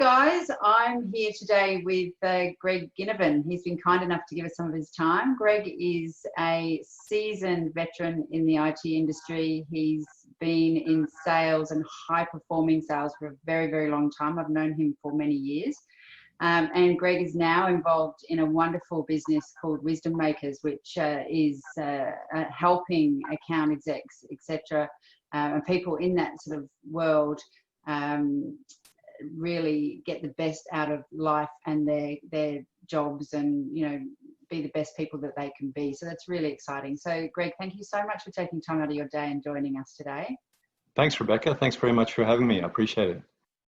guys. I'm here today with Greg Ginnivan. He's been kind enough to give us some of his time. Greg is a seasoned veteran in the IT industry. He's been in sales and high-performing sales for a very, very long time. I've known him for many years. And Greg is now involved in a wonderful business called Wisdom Makers, which is helping account execs, etc., and people in that sort of world really get the best out of life and their jobs, and be the best people that they can be. So that's really exciting. So Greg, thank you so much for taking time out of your day and joining us today. Thanks, Rebecca. Thanks very much for having me. I appreciate it.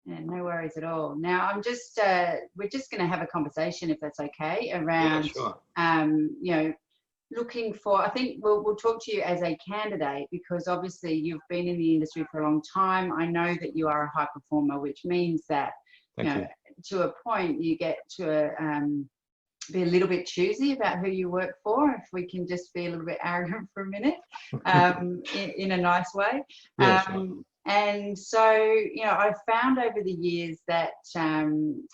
Yeah, no worries at all. Now we're just going to have a conversation, if that's okay, around looking for, I think we'll talk to you as a candidate, because obviously you've been in the industry for a long time. I know that you are a high performer, which means that to a point you get to be a little bit choosy about who you work for, if we can just be a little bit arrogant for a minute, in a nice way. Sure. And so, I've found over the years that some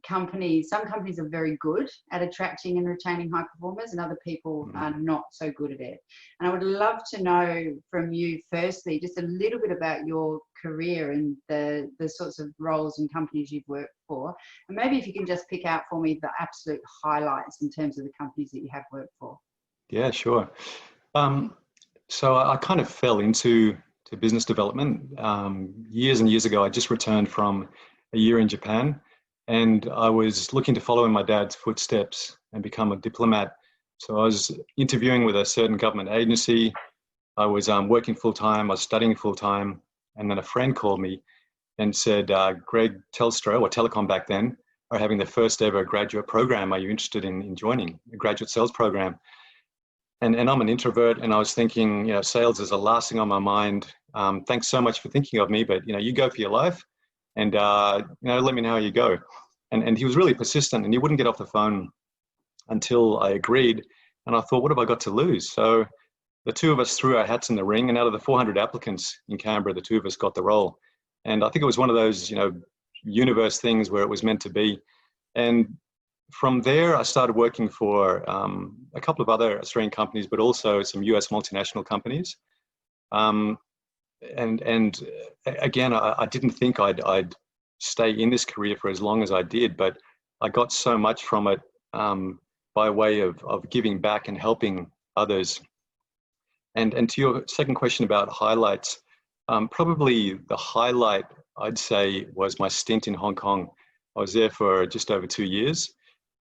companies are very good at attracting and retaining high performers, and other people are not so good at it. And I would love to know from you, firstly, just a little bit about your career and the sorts of roles and companies you've worked for. And maybe if you can just pick out for me the absolute highlights in terms of the companies that you have worked for. Yeah, sure. So I kind of fell into business development years and years ago. I just returned from a year in Japan, and I was looking to follow in my dad's footsteps and become a diplomat. So I was interviewing with a certain government agency. I was working full-time, I was studying full-time, and then a friend called me and said, Greg, Telstra, or Telecom back then, are having the first ever graduate program. Are you interested in joining a graduate sales program? And I'm an introvert, and I was thinking, sales is the last thing on my mind. Thanks so much for thinking of me, but you go for your life, and let me know how you go. And he was really persistent, and he wouldn't get off the phone until I agreed. And I thought, what have I got to lose? So the two of us threw our hats in the ring, and out of the 400 applicants in Canberra, the two of us got the role. And I think it was one of those, universe things where it was meant to be. And from there, I started working for a couple of other Australian companies, but also some US multinational companies. And again, I didn't think I'd stay in this career for as long as I did, but I got so much from it by way of giving back and helping others. And to your second question about highlights, probably the highlight I'd say was my stint in Hong Kong. I was there for just over 2 years.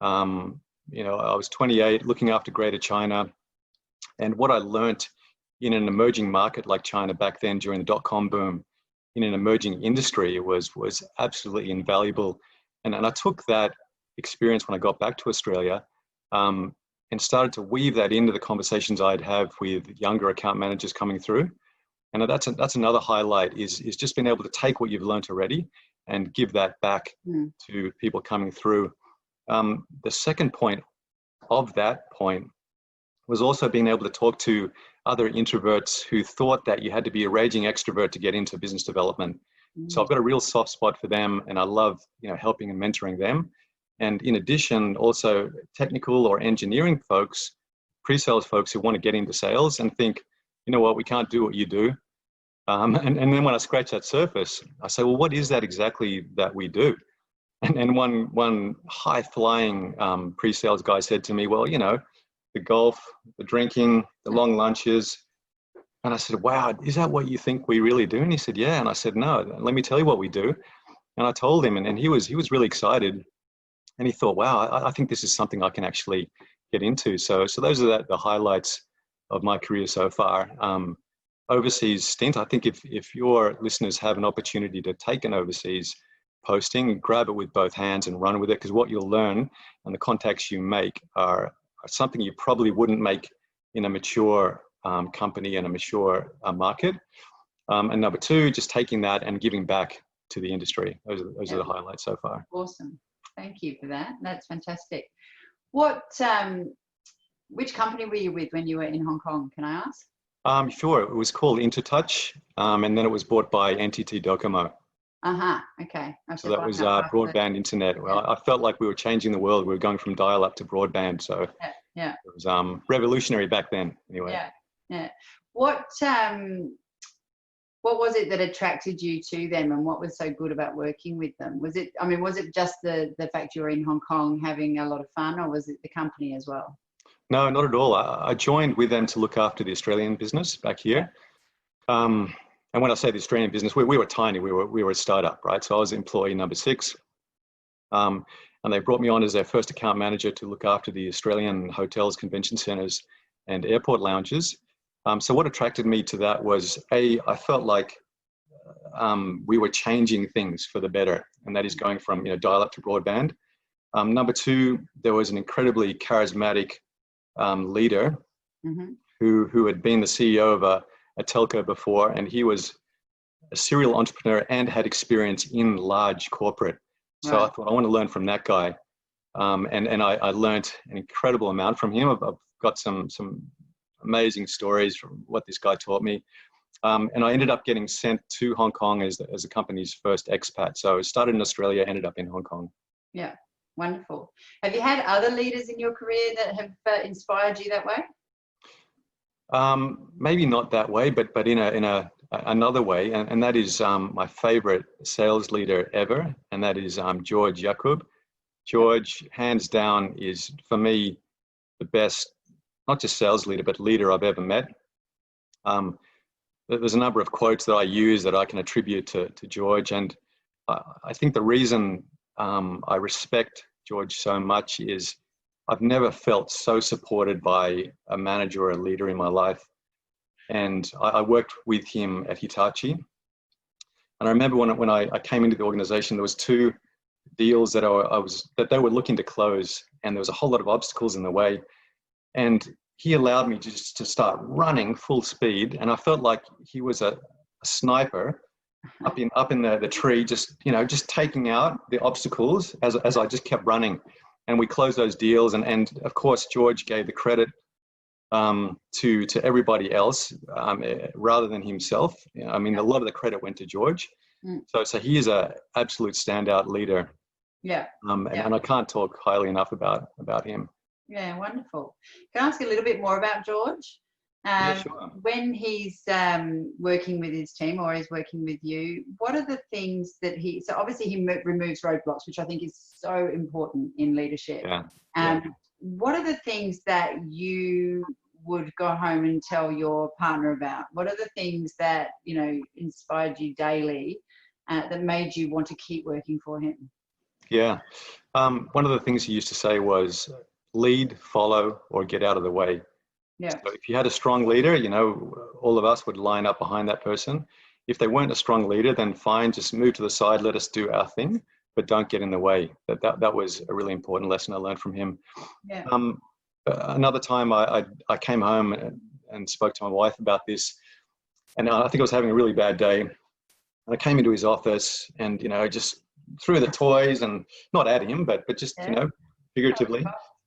I was 28, looking after Greater China, and what I learnt in an emerging market like China back then during the dot-com boom, in an emerging industry, was absolutely invaluable. And I took that experience when I got back to Australia, and started to weave that into the conversations I'd have with younger account managers coming through. And that's another highlight, is just being able to take what you've learnt already and give that back to people coming through. The second point of that point was also being able to talk to other introverts who thought that you had to be a raging extrovert to get into business development. So I've got a real soft spot for them, and I love helping and mentoring them. And in addition, also technical or engineering folks, pre-sales folks who want to get into sales and think, what, we can't do what you do. And then when I scratch that surface, I say, well, what is that exactly that we do? And one high-flying pre-sales guy said to me, well, the golf, the drinking, the long lunches. And I said, wow, is that what you think we really do? And he said, yeah. And I said, no, let me tell you what we do. And I told him, and he was really excited. And he thought, wow, I think this is something I can actually get into. So those are the highlights of my career so far. Overseas stint, I think if your listeners have an opportunity to take an overseas posting, grab it with both hands and run with it, because what you'll learn and the contacts you make are something you probably wouldn't make in a mature company and a mature market. And number two, just taking that and giving back to the industry. Those are the highlights so far. Awesome. Thank you for that. That's fantastic. Which company were you with when you were in Hong Kong, can I ask? Sure. It was called Intertouch, and then it was bought by NTT Docomo. Okay. I So should that like was that part of it. broadband internet. Well, Yeah. I felt like we were changing the world. We were going from dial-up to broadband. So Yeah. it was revolutionary back then. Anyway. Yeah. Yeah. What was it that attracted you to them, and what was so good about working with them? Was it just the fact you were in Hong Kong having a lot of fun, or was it the company as well? No, not at all. I joined with them to look after the Australian business back here. And when I say the Australian business, we were tiny. We were a startup, right? So I was employee number 6. And they brought me on as their first account manager to look after the Australian hotels, convention centers, and airport lounges. So what attracted me to that was, I felt like we were changing things for the better, and that is going from dial-up to broadband. Number 2, there was an incredibly charismatic leader who had been the CEO of a telco before, and he was a serial entrepreneur and had experience in large corporate. So I thought, I want to learn from that guy. And I learned an incredible amount from him. I've got some amazing stories from what this guy taught me. And I ended up getting sent to Hong Kong as the company's first expat. So I started in Australia, ended up in Hong Kong. Yeah, wonderful. Have you had other leaders in your career that have inspired you that way? Maybe not that way, but in another way, and that is my favorite sales leader ever, and that is George Jacob. George, hands down, is for me the best, not just sales leader, but leader I've ever met. There's a number of quotes that I use that I can attribute to George, and I think the reason I respect George so much is I've never felt so supported by a manager or a leader in my life. And I worked with him at Hitachi. And I remember when I came into the organization, there was 2 deals that that they were looking to close, and there was a whole lot of obstacles in the way. And he allowed me just to start running full speed, and I felt like he was a sniper up in the tree, just taking out the obstacles as I just kept running. And we closed those deals, and of course George gave the credit to everybody else rather than himself. A lot of the credit went to George. So he is a absolute standout leader. And I can't talk highly enough about him. Yeah, wonderful. Can I ask a little bit more about George? Yeah, sure. When he's working with his team or he's working with you, what are the things that so obviously he removes roadblocks, which I think is so important in leadership. What are the things that you would go home and tell your partner about? What are the things that, inspired you daily that made you want to keep working for him? Yeah. One of the things he used to say was lead, follow, or get out of the way. Yeah. So if you had a strong leader, all of us would line up behind that person. If they weren't a strong leader, then fine, just move to the side, let us do our thing, but don't get in the way. That was a really important lesson I learned from him. Yeah. Another time I came home and spoke to my wife about this, and I think I was having a really bad day. And I came into his office and, just threw the toys, and not at him, but just, figuratively.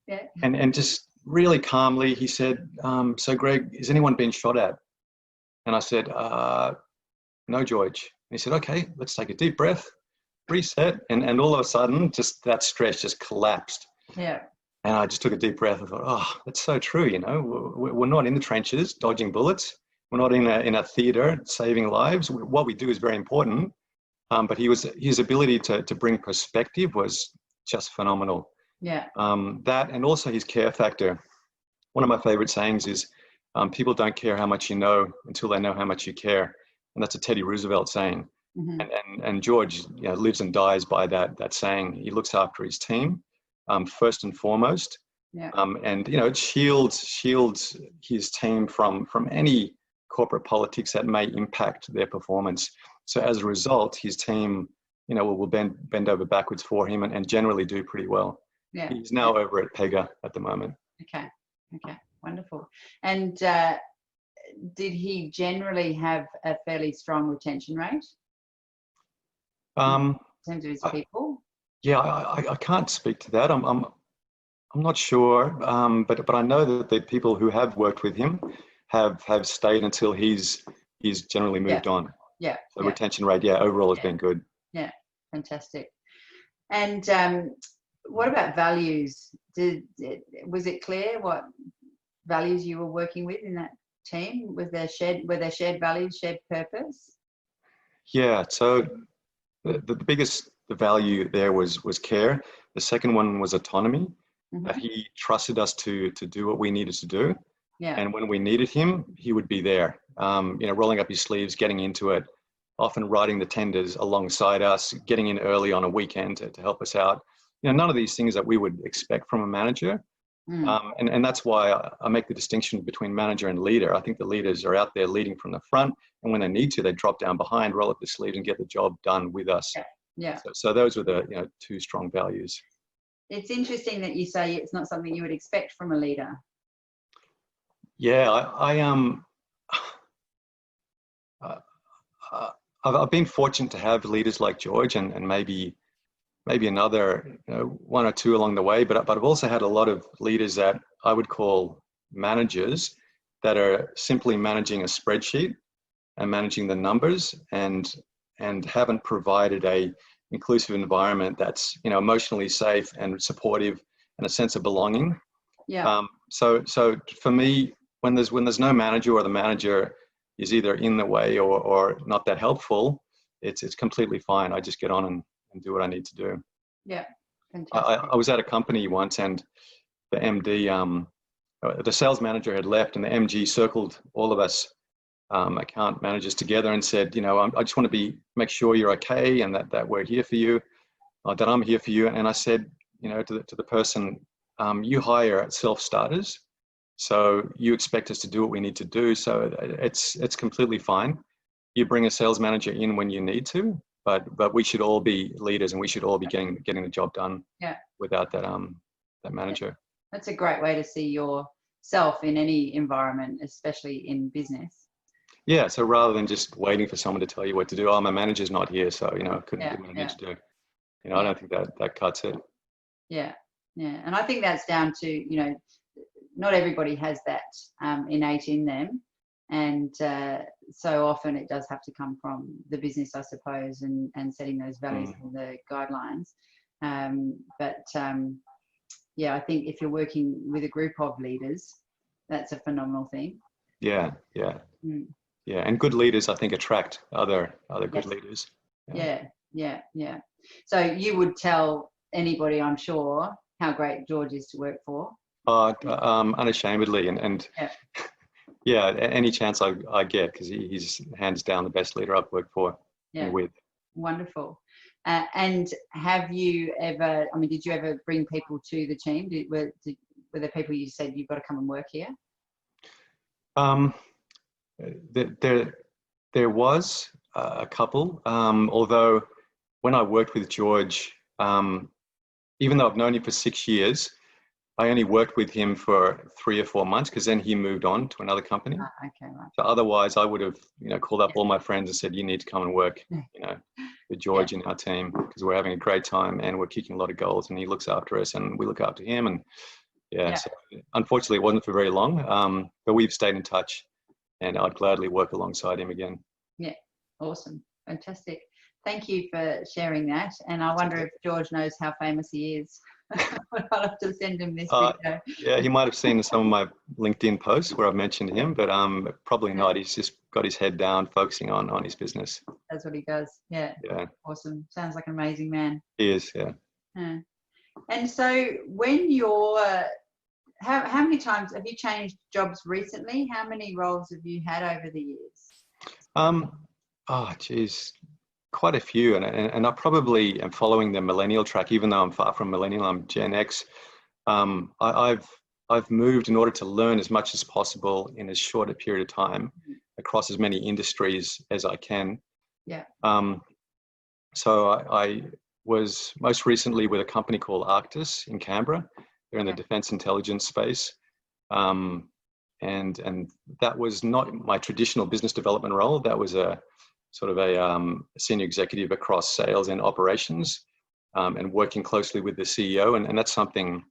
Yeah. And just really calmly, he said, so Greg, has anyone been shot at? And I said, no, George. And he said, okay, let's take a deep breath, reset. And all of a sudden, just that stress just collapsed. Yeah. And I just took a deep breath and thought, oh, that's so true. We're not in the trenches dodging bullets. We're not in a theater saving lives. What we do is very important. But his ability to bring perspective was just phenomenal. Yeah. That, and also his care factor. One of my favorite sayings is, people don't care how much you know until they know how much you care. And that's a Teddy Roosevelt saying. And George lives and dies by that saying. He looks after his team first and foremost. Yeah. And it shields his team from any corporate politics that may impact their performance. So as a result, his team will bend over backwards for him and generally do pretty well. Yeah. He's now over at Pega at the moment. Okay, wonderful. And did he generally have a fairly strong retention rate in terms of his people? Yeah, I can't speak to that. I'm not sure, but I know that the people who have worked with him have stayed until he's generally moved on. Yeah. So retention rate, overall has been good. Yeah, fantastic. And what about values? Was it clear what values you were working with in that team? Were there shared values, shared purpose? Yeah. So the biggest value there was care. The second one was autonomy. Mm-hmm. He trusted us to do what we needed to do. Yeah. And when we needed him, he would be there, rolling up his sleeves, getting into it, often writing the tenders alongside us, getting in early on a weekend to help us out. None of these things that we would expect from a manager. And that's why I make the distinction between manager and leader. I think the leaders are out there leading from the front, and when they need to, they drop down behind, roll up their sleeves, and get the job done with us. Yeah. So those were the two strong values. It's interesting that you say it's not something you would expect from a leader. Yeah, I've been fortunate to have leaders like George and maybe another one or two along the way, but I've also had a lot of leaders that I would call managers that are simply managing a spreadsheet and managing the numbers and haven't provided a inclusive environment that's emotionally safe and supportive and a sense of belonging. Yeah. So for me, when there's no manager, or the manager is either in the way or not that helpful, it's completely fine. I just get on and do what I need to do. Yeah, fantastic. I was at a company once, and the MD, the sales manager had left, and the MG circled all of us account managers together and said, I just want to make sure you're okay, and that we're here for you, that I'm here for you. And I said, to the person, you hire self-starters, so you expect us to do what we need to do. So it's completely fine. You bring a sales manager in when you need to, but we should all be leaders, and we should all be getting the job done. Yeah. Without that manager. That's a great way to see yourself in any environment, especially in business. Yeah. So rather than just waiting for someone to tell you what to do, my manager's not here, so I couldn't do what I need to do. I don't think that cuts it. Yeah. Yeah. And I think that's down to not everybody has that innate in them. And so often it does have to come from the business, I suppose, and setting those values and the guidelines. I think if you're working with a group of leaders, that's a phenomenal thing. Yeah. And good leaders, I think, attract other good leaders. Yeah. So you would tell anybody, I'm sure, how great George is to work for. Unashamedly, and yeah, any chance I get, because he's hands down the best leader I've worked for and with. Wonderful. And have you ever, did you ever bring people to the team? Were there people you said, you've got to come and work here? There was a couple, although when I worked with George, even though I've known him for 6 years, I only worked with him for 3 or 4 months, because then he moved on to another company. Okay, right. So otherwise, I would have, called up all my friends and said, "You need to come and work, with George in our team, because we're having a great time and we're kicking a lot of goals, and he looks after us and we look after him." And so unfortunately, it wasn't for very long, but we've stayed in touch, and I'd gladly work alongside him again. Yeah, awesome, fantastic. Thank you for sharing that. And I wonder if George knows how famous he is. I'll have to send him this video. Yeah, he might have seen some of my LinkedIn posts where I've mentioned him, but probably not. He's just got his head down, focusing on his business. That's what he does. Yeah. Awesome. Sounds like an amazing man. He is, yeah. And so when you're, how many times have you changed jobs recently? How many roles have you had over the years? Quite a few, and I probably am following the millennial track, even though I'm far from millennial. I'm Gen X. I've moved in order to learn as much as possible in as short a period of time across as many industries as I can. Yeah. So I was most recently with a company called Arctis in Canberra. They're in the defense intelligence space. And that was not my traditional business development role. That was a sort of a senior executive across sales and operations, and working closely with the CEO. And that's something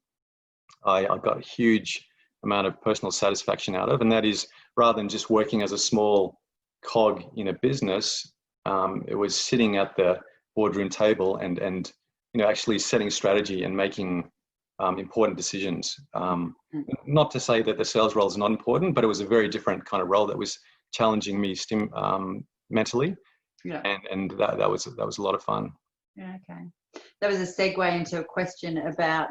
I got a huge amount of personal satisfaction out of. And that is, rather than just working as a small cog in a business, it was sitting at the boardroom table and actually setting strategy and making important decisions. Not to say that the sales role is not important, but it was a very different kind of role that was challenging me mentally. Yeah. And that was a lot of fun. Yeah, okay. That was a segue into a question about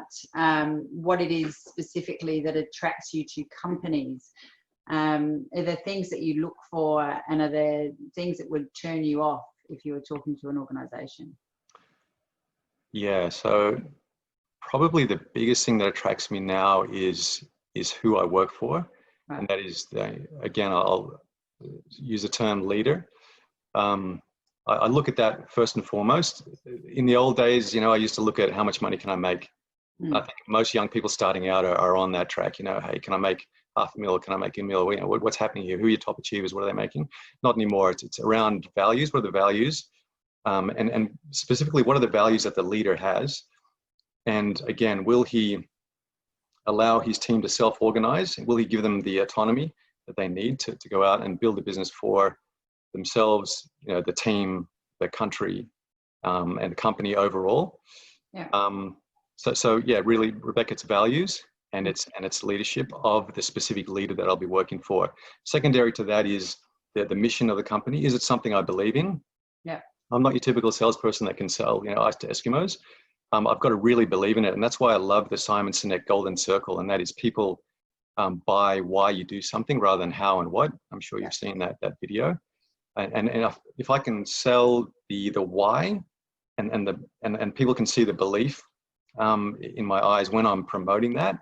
what it is specifically that attracts you to companies. Are there things that you look for, and are there things that would turn you off if you were talking to an organization? Yeah, so probably the biggest thing that attracts me now is who I work for. Right. And that is, again, I'll use the term leader. I look at that first and foremost. In the old days, I used to look at how much money can I make. I think most young people starting out are on that track. Hey, can I make $500,000? Can I make $1 million? What's happening here? Who are your top achievers? What are they making? Not anymore. It's around values. What are the values? And specifically, what are the values that the leader has? And again, will he allow his team to self-organize? Will he give them the autonomy that they need to go out and build a business for themselves, the team, the country, and the company overall? Yeah. So yeah, really, Rebecca, it's values and it's leadership of the specific leader that I'll be working for. Secondary to that is the mission of the company. Is it something I believe in? Yeah. I'm not your typical salesperson that can sell, ice to Eskimos. I've got to really believe in it. And that's why I love the Simon Sinek Golden Circle. And that is people buy why you do something rather than how and what. I'm sure you've seen that video. And if I can sell the why and people can see the belief in my eyes when I'm promoting that,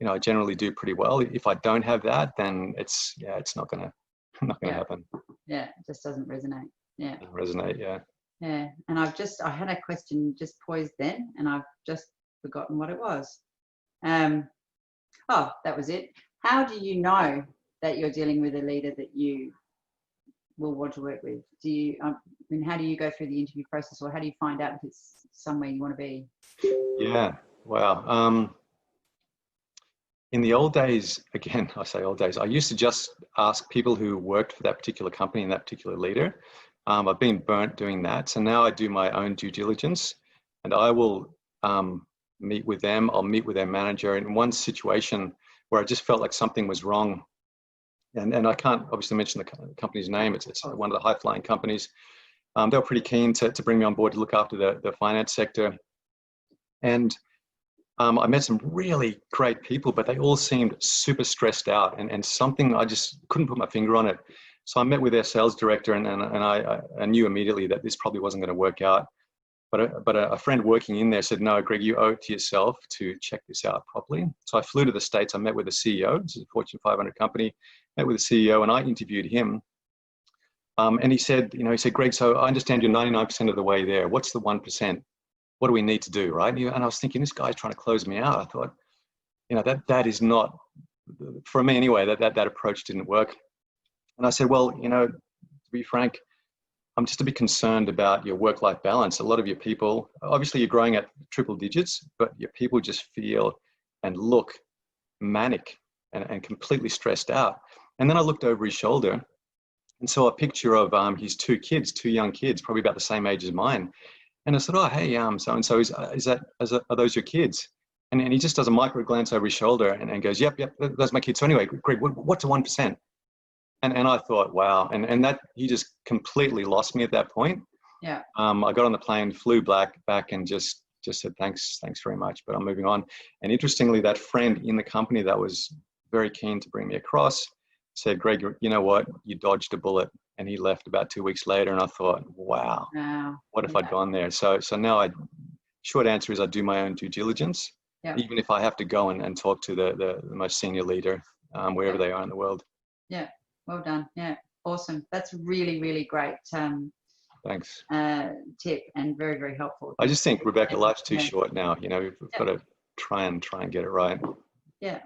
I generally do pretty well. If I don't have that, then it's not gonna happen. Yeah, it just doesn't resonate. Yeah. Doesn't resonate, yeah. Yeah, and I had a question just poised then, and I've just forgotten what it was. Oh, that was it. How do you know that you're dealing with a leader that you will want to work with? Do you, how do you go through the interview process, or how do you find out if it's somewhere you want to be? Yeah, wow. In the old days, again, I say old days, I used to just ask people who worked for that particular company and that particular leader. I've been burnt doing that. So now I do my own due diligence, and I will meet with them. I'll meet with their manager. In one situation where I just felt like something was wrong, and I can't obviously mention the company's name. It's one of the high-flying companies. They were pretty keen to bring me on board to look after the finance sector. And I met some really great people, but they all seemed super stressed out and something, I just couldn't put my finger on it. So I met with their sales director and I knew immediately that this probably wasn't going to work out. But a friend working in there said, no, Greg, you owe it to yourself to check this out properly. So I flew to the States. I met with the CEO. This is a Fortune 500 company. Met with the CEO and I interviewed him. And he said, Greg, so I understand you're 99% of the way there. What's the 1%? What do we need to do, right? And I was thinking, this guy's trying to close me out. I thought, that is not, for me anyway, that approach didn't work. And I said, well, to be frank, I'm just a bit concerned about your work-life balance. A lot of your people, obviously you're growing at triple digits, but your people just feel and look manic and completely stressed out. And then I looked over his shoulder and saw a picture of his two young kids, probably about the same age as mine. And I said, oh, hey, so-and-so, are those your kids? And he just does a micro glance over his shoulder and goes, yep, those are my kids. So anyway, Greg, what's a 1%? And I thought, wow. And that, he just completely lost me at that point. Yeah. I got on the plane, flew back and just said, thanks very much, but I'm moving on. And interestingly, that friend in the company that was very keen to bring me across said, Greg, you know what? You dodged a bullet. And he left about 2 weeks later. And I thought, wow, what if I'd gone there? So now short answer is I do my own due diligence, even if I have to go and talk to the most senior leader, wherever they are in the world. Yeah. Well done. Yeah. Awesome. That's really, really great. Thanks. Tip and very, very helpful. I just think, Rebecca, life's too short now. We've got to try and get it right. Yeah,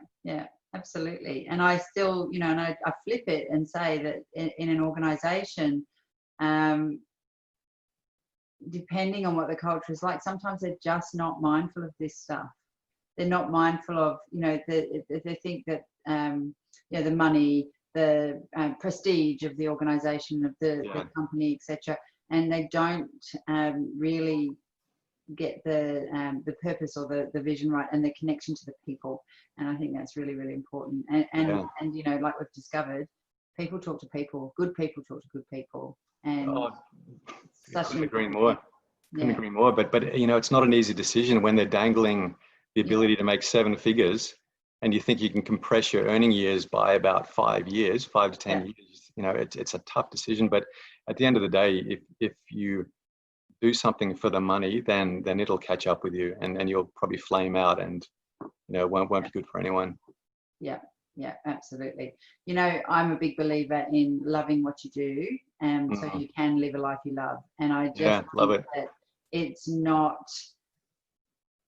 absolutely. And I still, and I flip it and say that in an organization, depending on what the culture is like, sometimes they're just not mindful of this stuff. They're not mindful of, they think that, the money, the prestige of the organization, of the company, etc., and they don't really get the purpose or the vision right, and the connection to the people. And I think that's really, really important. And you know, like we've discovered, people talk to people. Good people talk to good people. And couldn't agree more. Couldn't agree more. But you know, it's not an easy decision when they're dangling the ability to make 7 figures, and you think you can compress your earning years by about 5 years, 5 to 10 years. You know, it's a tough decision. But at the end of the day, if you do something for the money, then it'll catch up with you, and you'll probably flame out, and you know, won't be good for anyone. Yeah, absolutely. You know, I'm a big believer in loving what you do, so you can live a life you love. And I just love think it. that it's not,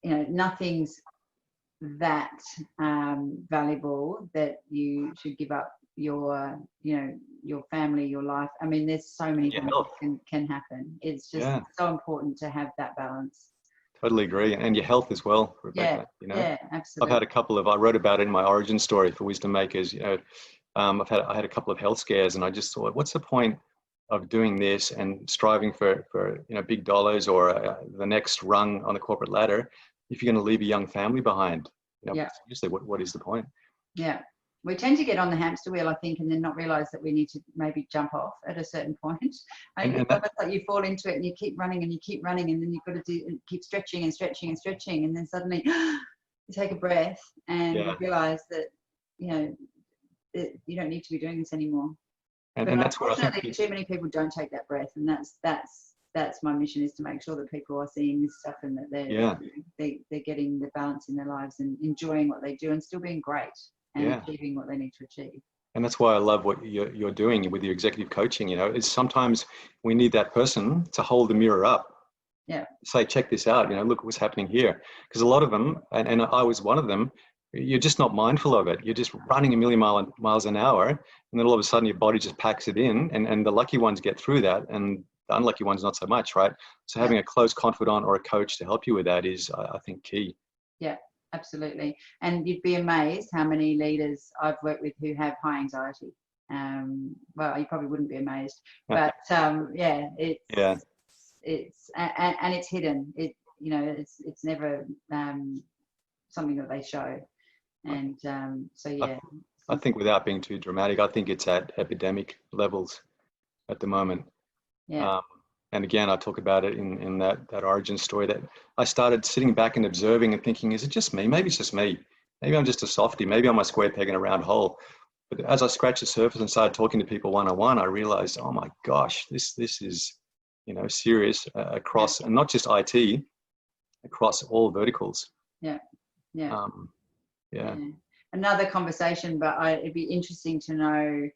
you know, nothing's that valuable that you should give up your, you know, your family, your life. I mean, there's so many things that can happen. It's just so important to have that balance. Totally agree. And your health as well, Rebecca. You know, absolutely. I wrote about it in my origin story for Wisdom Makers. You know, I had a couple of health scares, and I just thought, what's the point of doing this and striving for you know, big dollars or the next rung on the corporate ladder if you're going to leave a young family behind? You know, seriously, what is the point? Yeah. We tend to get on the hamster wheel, I think, and then not realize that we need to maybe jump off at a certain point. And it's almost like you fall into it and you keep running and you keep running, and then you've got to keep stretching and stretching and stretching, and then suddenly you take a breath and you realize that, you know, you don't need to be doing this anymore. And that's what I think. Too many people don't take that breath, and that's my mission, is to make sure that people are seeing this stuff, and that they're getting the balance in their lives and enjoying what they do and still being great and achieving what they need to achieve. And that's why I love what you're doing with your executive coaching. You know, it's sometimes we need that person to hold the mirror up. Yeah. Say, check this out. You know, look what's happening here. Because a lot of them, and I was one of them, you're just not mindful of it. You're just running a million miles an hour, and then all of a sudden your body just packs it in, and the lucky ones get through that, and the unlucky ones not so much, right? So having a close confidant or a coach to help you with that is, I think, key. Yeah. Absolutely. And you'd be amazed how many leaders I've worked with who have high anxiety. Well, you probably wouldn't be amazed, but it's and it's hidden. It, you know, it's never something that they show. And I think, without being too dramatic, I think it's at epidemic levels at the moment. Yeah. And again, I talk about it in that origin story, that I started sitting back and observing and thinking, is it just me? Maybe it's just me. Maybe I'm just a softie. Maybe I'm a square peg in a round hole. But as I scratched the surface and started talking to people one-on-one, I realized, oh my gosh, this is, you know, serious across, and not just IT, across all verticals. Yeah. Another conversation, but it'd be interesting to know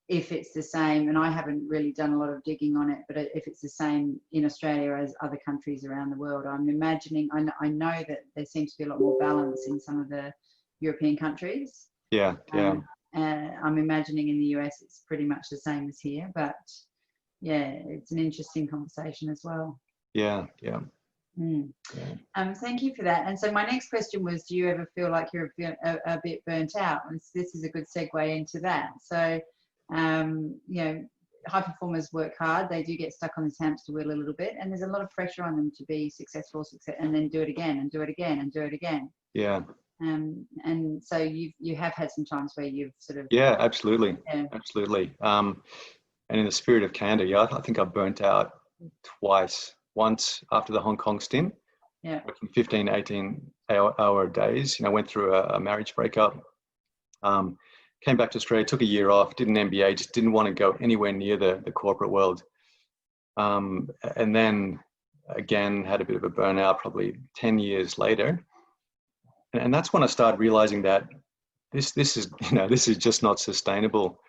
if it's the same, and I haven't really done a lot of digging on it, but if it's the same in Australia as other countries around the world. I'm imagining, I know that there seems to be a lot more balance in some of the European countries. I'm imagining in the US it's pretty much the same as here, but it's an interesting conversation as well. Thank you for that. And so my next question was, do you ever feel like you're a bit burnt out? And this is a good segue into that. So you know, high performers work hard. They do get stuck on this hamster wheel a little bit, and there's a lot of pressure on them to be successful, and then do it again and do it again and do it again. Yeah. And so you have had some times where you've sort of absolutely. And in the spirit of candor, I think I burnt out twice. Once after the Hong Kong stint, working 15, 18-hour days. You know, went through a marriage breakup. Came back to Australia, took a year off, did an MBA, just didn't want to go anywhere near the corporate world. And then again, had a bit of a burnout probably 10 years later. And that's when I started realizing that this is, you know, this is just not sustainable.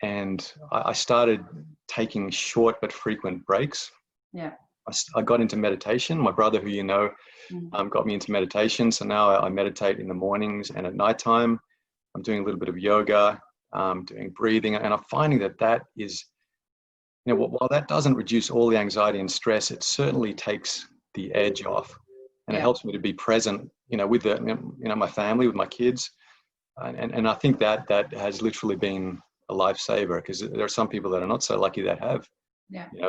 And I started taking short but frequent breaks. I got into meditation. My brother, who you know, got me into meditation. So now I meditate in the mornings and at nighttime. I'm doing a little bit of yoga, doing breathing, and I'm finding that is, you know, while that doesn't reduce all the anxiety and stress, it certainly takes the edge off, and it helps me to be present, you know, with my family, with my kids, and I think that has literally been a lifesaver, because there are some people that are not so lucky that have,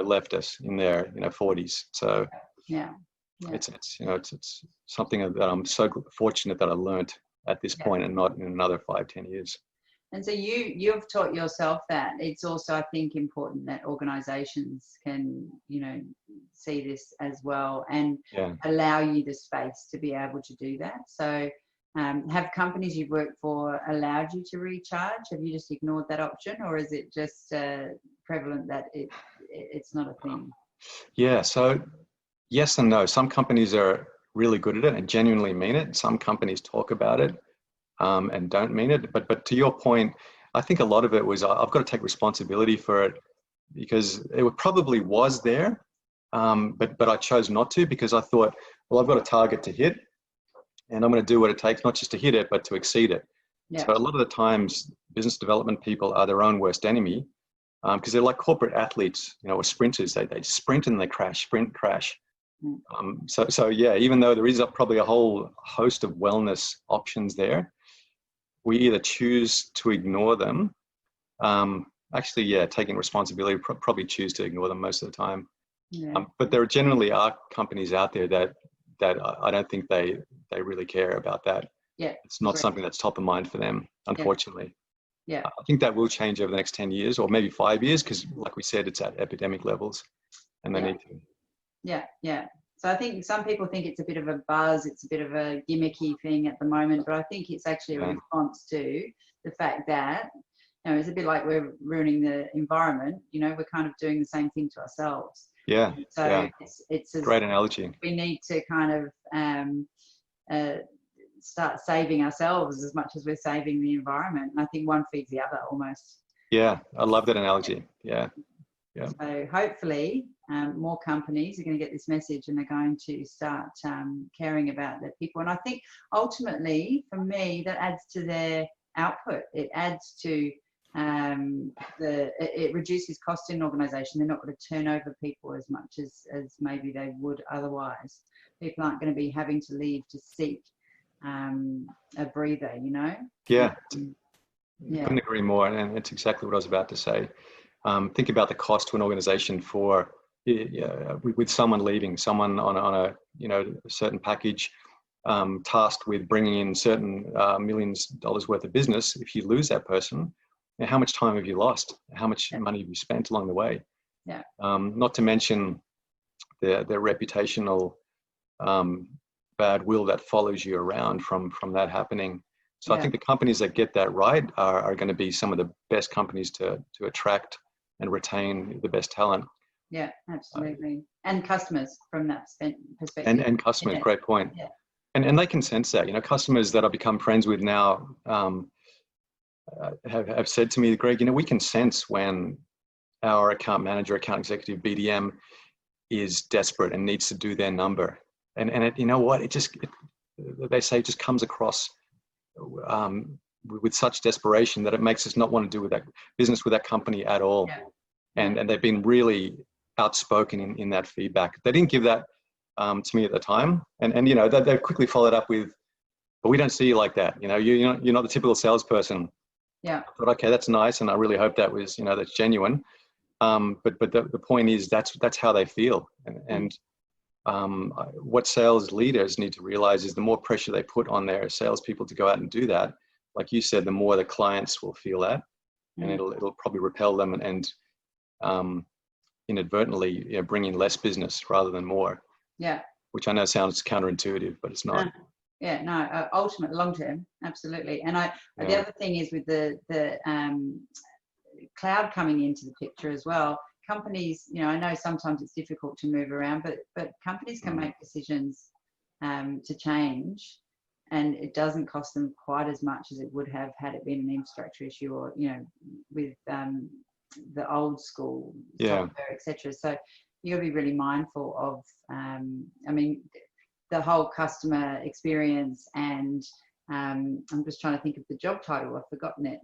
left us in their, 40s. So yeah. it's something that I'm so fortunate that I learned at this point and not in another 5-10 years. And so you've taught yourself that. It's also, I think, important that organisations can, see this as well and allow you the space to be able to do that. So have companies you've worked for allowed you to recharge? Have you just ignored that option, or is it just prevalent that it's not a thing? Yeah, so yes and no. Some companies are really good at it and genuinely mean it. Some companies talk about it and don't mean it. But to your point, I think a lot of it was I've got to take responsibility for it, because it probably was there, but I chose not to, because I thought, well, I've got a target to hit, and I'm going to do what it takes, not just to hit it, but to exceed it. Yeah. So a lot of the times, business development people are their own worst enemy, because they're like corporate athletes, or sprinters. They sprint and they crash, sprint, crash. So yeah, even though there is probably a whole host of wellness options there, we either choose to ignore them. Taking responsibility, probably choose to ignore them most of the time. Yeah. But there generally are companies out there that I don't think they really care about that. Yeah, it's not something that's top of mind for them, unfortunately. Yeah. I think that will change over the next 10 years or maybe 5 years, because like we said, it's at epidemic levels and they need to. Yeah, yeah. So I think some people think it's a bit of a buzz, it's a bit of a gimmicky thing at the moment, but I think it's actually a response to the fact that, it's a bit like we're ruining the environment, we're kind of doing the same thing to ourselves. Yeah. So it's a great analogy. We need to kind of start saving ourselves as much as we're saving the environment. And I think one feeds the other almost. Yeah, I love that analogy. Yeah. Yeah. So hopefully more companies are going to get this message and they're going to start caring about their people. And I think ultimately, for me, that adds to their output. It adds to it reduces cost in an organisation. They're not going to turn over people as much as maybe they would otherwise. People aren't going to be having to leave to seek a breather, Yeah. Couldn't agree more. And it's exactly what I was about to say. Think about the cost to an organisation for with someone leaving, someone on a a certain package, tasked with bringing in certain millions of dollars worth of business. If you lose that person, how much time have you lost? How much money have you spent along the way? Yeah. Not to mention their reputational bad will that follows you around from that happening. So I think the companies that get that right are going to be some of the best companies to attract and retain the best talent. Yeah, absolutely. And customers from that perspective. And customers, great point. Yeah. And they can sense that. Customers that I've become friends with now have said to me, Greg, we can sense when our account manager, account executive, BDM is desperate and needs to do their number. And it, they say it just comes across with such desperation that it makes us not want to do with that business with that company at all. Yeah. And they've been really outspoken in that feedback. They didn't give that to me at the time, and they've quickly followed up with, but we don't see you like that. You're not the typical salesperson. Yeah. But okay, that's nice, and I really hope that was that's genuine. But the point is that's how they feel, and what sales leaders need to realize is the more pressure they put on their salespeople to go out and do that, like you said, the more the clients will feel that, and it'll probably repel them and inadvertently bring in less business rather than more. Yeah. Which I know sounds counterintuitive, but it's not. Ultimate long term, absolutely. And the other thing is with the cloud coming into the picture as well. Companies, I know sometimes it's difficult to move around, but companies can make decisions to change, and it doesn't cost them quite as much as it would have had it been an infrastructure issue or with the old school software, etc. So you got to be really mindful of the whole customer experience, and I'm just trying to think of the job title. I've forgotten it.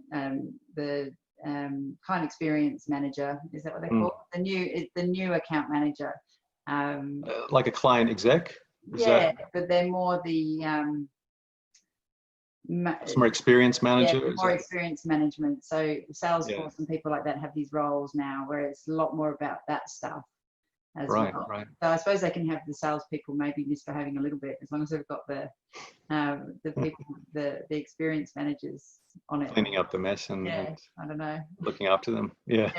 The client experience manager, is that what they call it? The new account manager. Like a client exec? But they're more the customer experience manager. Yeah, more experience management. So Salesforce and people like that have these roles now, where it's a lot more about that stuff as well. Right. So I suppose they can have the salespeople maybe misbehaving a little bit, as long as they've got the people, the experience managers on it. Cleaning up the mess and I don't know. Looking after them. Yeah.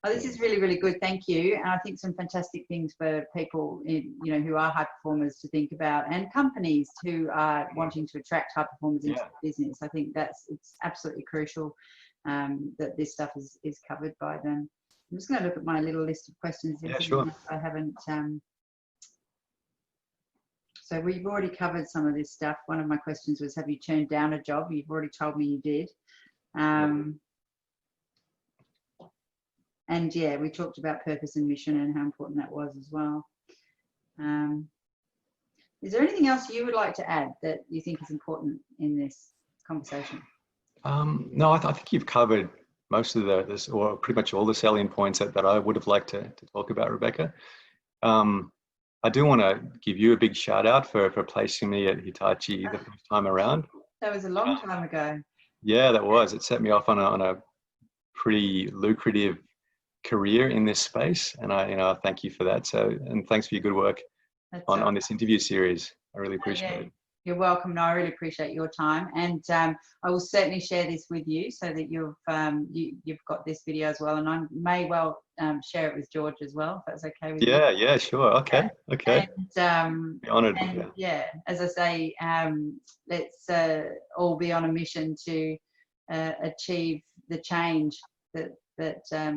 Oh, this is really, really good. Thank you. And I think some fantastic things for people, who are high performers to think about, and companies who are wanting to attract high performers into the business. I think it's absolutely crucial that this stuff is covered by them. I'm just going to look at my little list of questions. Yeah, sure. I haven't. So we've already covered some of this stuff. One of my questions was, have you turned down a job? You've already told me you did. And we talked about purpose and mission and how important that was as well. Is there anything else you would like to add that you think is important in this conversation? No, I think you've covered most of or pretty much all the salient points that I would have liked to talk about, Rebecca. I do want to give you a big shout out for placing me at Hitachi the first time around. That was a long time ago. Yeah, that was. It set me off on a pretty lucrative career in this space, and I thank you for that. So, and thanks for your good work on this interview series. I really appreciate it. You're welcome. No, I really appreciate your time, and I will certainly share this with you so that you've got this video as well, and I may well share it with George as well, if that's okay with you. Yeah, sure. Okay. And, be honoured. As I say, let's all be on a mission to achieve the change that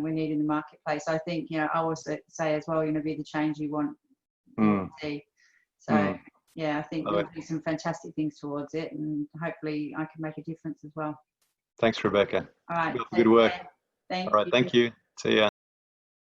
we need in the marketplace. I think, I always say as well, be the change you want to see. So I think we'll do some fantastic things towards it, and hopefully I can make a difference as well. Thanks, Rebecca. All right. Good work. Thank you. All right. Thank you. See ya.